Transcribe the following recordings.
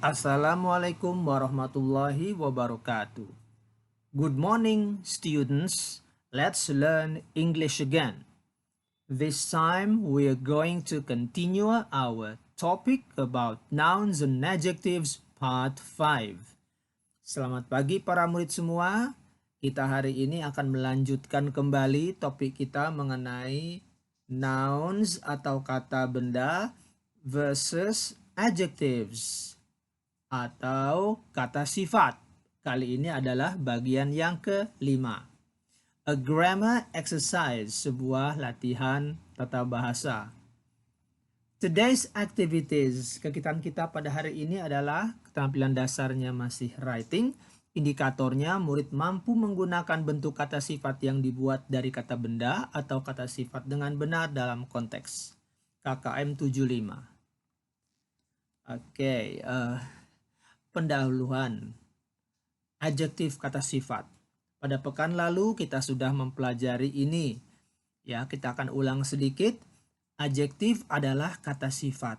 Assalamualaikum warahmatullahi wabarakatuh. Good morning, students. Let's learn English again. This time we are going to continue our topic about nouns and adjectives part 5. Selamat pagi para murid semua. Kita hari ini akan melanjutkan kembali topik kita mengenai nouns atau kata benda versus adjectives atau kata sifat. Kali ini adalah bagian yang kelima. A grammar exercise, sebuah latihan tata bahasa. Today's activities, kegiatan kita pada hari ini adalah keterampilan dasarnya masih writing. Indikatornya murid mampu menggunakan bentuk kata sifat yang dibuat dari kata benda atau kata sifat dengan benar dalam konteks KKM 75. Oke, pendahuluan adjektif kata sifat. Pada pekan lalu kita sudah mempelajari ini. Ya, kita akan ulang sedikit. Adjektif adalah kata sifat.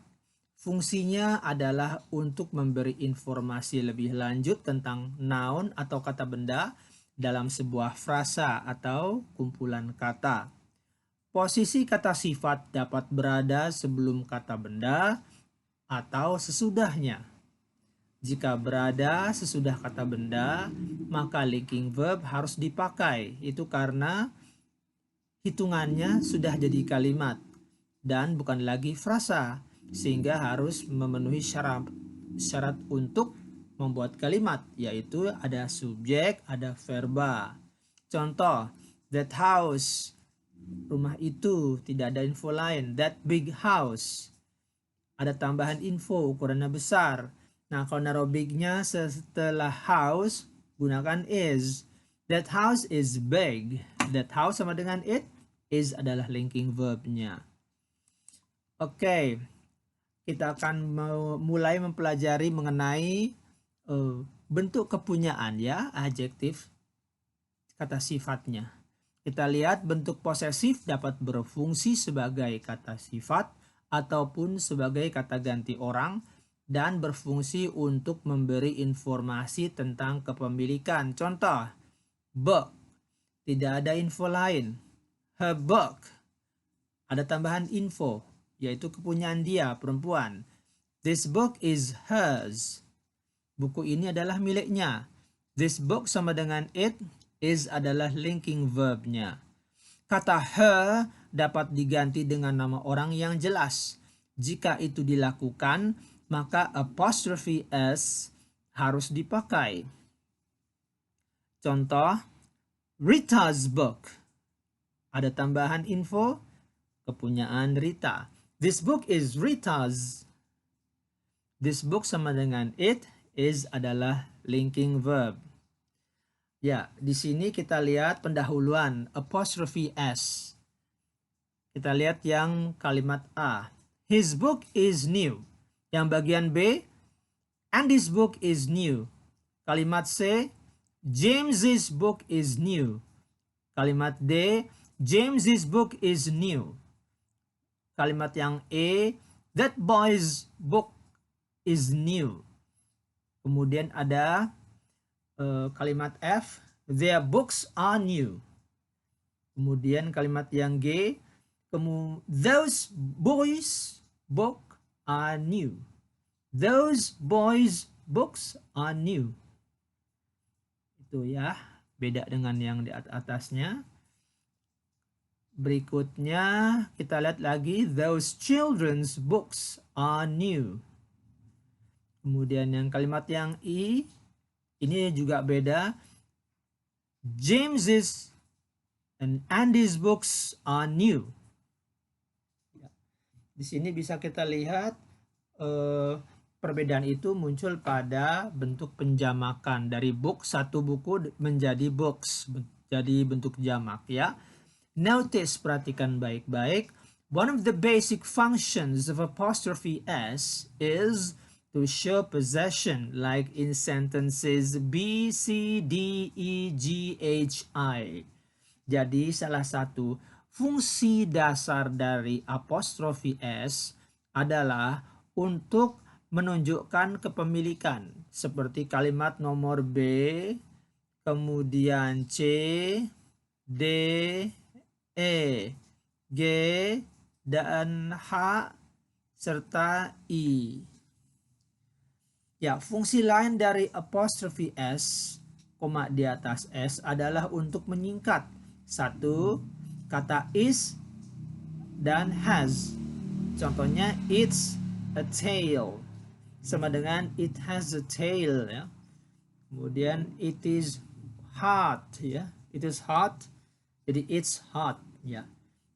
Fungsinya adalah untuk memberi informasi lebih lanjut tentang noun atau kata benda dalam sebuah frasa atau kumpulan kata. Posisi kata sifat dapat berada sebelum kata benda atau sesudahnya. Jika berada sesudah kata benda, maka linking verb harus dipakai. Itu karena hitungannya sudah jadi kalimat dan bukan lagi frasa, sehingga harus memenuhi syarat untuk membuat kalimat, yaitu ada subjek, ada verba. Contoh, that house, rumah itu, tidak ada info lain. That big house, ada tambahan info, ukurannya besar. Nah, kalau naruh big-nya setelah house, gunakan is. That house is big. That house sama dengan it, is adalah linking verb-nya. Oke, kita akan mulai mempelajari mengenai bentuk kepunyaan ya, adjektif kata sifatnya. Kita lihat bentuk posesif dapat berfungsi sebagai kata sifat ataupun sebagai kata ganti orang, dan berfungsi untuk memberi informasi tentang kepemilikan. Contoh, book, tidak ada info lain. Her book, ada tambahan info, yaitu kepunyaan dia, perempuan. This book is hers, buku ini adalah miliknya. This book sama dengan it, is adalah linking verbnya. Kata her dapat diganti dengan nama orang yang jelas. Jika itu dilakukan, maka apostrophe s harus dipakai. Contoh, Rita's book. Ada tambahan info, kepunyaan Rita. This book is Rita's. This book sama dengan it, is adalah linking verb. Ya, di sini kita lihat pendahuluan apostrophe s. Kita lihat yang kalimat A. His book is new. Yang bagian B, and this book is new. Kalimat C, James's book is new. Kalimat D, James's book is new. Kalimat yang E, that boy's book is new. Kemudian ada kalimat F, their books are new. Kemudian kalimat yang G, those boys' book are new. Those boys' books are new. Itu ya, beda dengan yang di atasnya. Berikutnya kita lihat lagi, those children's books are new. Kemudian yang kalimat yang I, ini juga beda. James's and Andy's books are new. Di sini bisa kita lihat perbedaan itu muncul pada bentuk penjamakan dari book, satu buku menjadi books, jadi bentuk jamak ya. Notice, perhatikan baik-baik. One of the basic functions of apostrophe s is to show possession, like in sentences B, C, D, E, G, H, I. Jadi salah satu fungsi dasar dari apostrofi s adalah untuk menunjukkan kepemilikan seperti kalimat nomor B, kemudian C, D, E, G, dan H, serta I. Ya, fungsi lain dari apostrophe S, koma di atas S adalah untuk menyingkat satu kata is dan has. Contohnya it's a tail sama dengan it has a tail ya. Kemudian it is hot ya. It is hot. Jadi it's hot ya.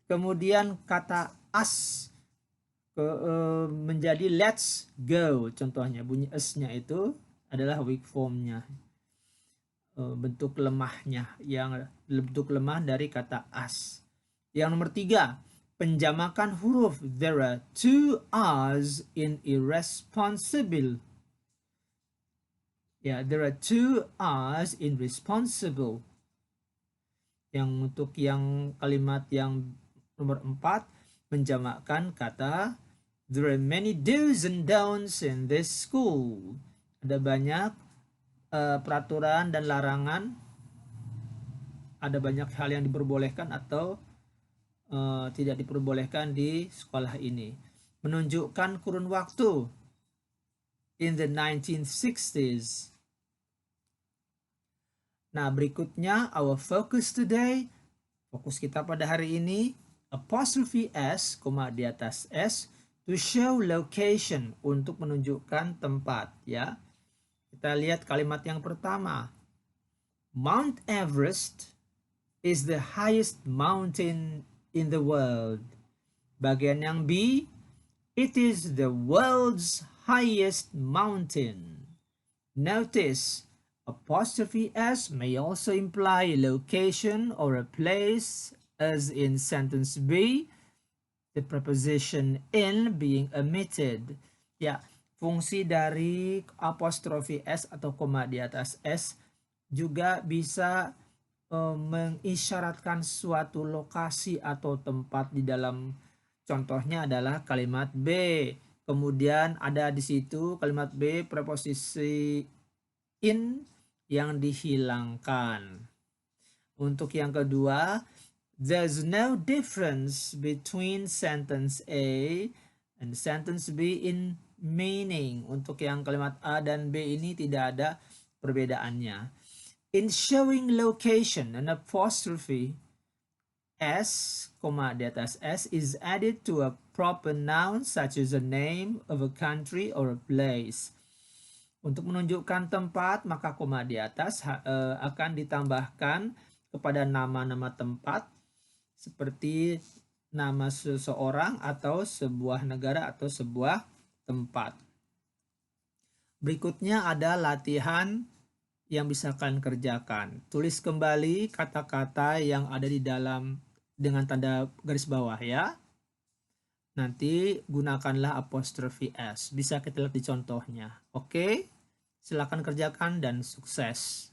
Kemudian kata us menjadi let's go. Contohnya bunyi s-nya itu adalah weak form-nya. Bentuk lemahnya, yang bentuk lemah dari kata us. Yang nomor 3, penjamakan huruf. There are 2 R's in irresponsible. Ya, there are 2 R's in responsible. Yang untuk yang kalimat yang nomor 4, menjamakkan kata there are many do's and don'ts in this school. Ada banyak peraturan dan larangan. Ada banyak hal yang diperbolehkan atau tidak diperbolehkan di sekolah ini. Menunjukkan kurun waktu. In the 1960s. Nah, berikutnya our focus today. Fokus kita pada hari ini. Apostrophe S, koma di atas S, to show location, untuk menunjukkan tempat ya. Kita lihat kalimat yang pertama. Mount Everest is the highest mountain in the world. Bagian yang B, it is the world's highest mountain. Notice, apostrophe S may also imply location or a place, as in sentence B, the preposition in being omitted. Ya, fungsi dari apostrophe S atau koma di atas S juga bisa mengisyaratkan suatu lokasi atau tempat di dalam. Contohnya adalah kalimat B. Kemudian ada di situ kalimat B preposisi in yang dihilangkan. Untuk yang kedua, there's no difference between sentence A and sentence B in meaning. Untuk yang kalimat A dan B ini tidak ada perbedaannya. In showing location, an apostrophe S, koma di atas S is added to a proper noun such as a name of a country or a place. Untuk menunjukkan tempat, maka koma di atas akan ditambahkan kepada nama-nama tempat seperti nama seseorang atau sebuah negara atau sebuah tempat. Berikutnya ada latihan yang bisa kalian kerjakan. Tulis kembali kata-kata yang ada di dalam dengan tanda garis bawah ya. Nanti gunakanlah apostrophe S. Bisa kita lihat di contohnya. Oke? Silakan kerjakan dan sukses.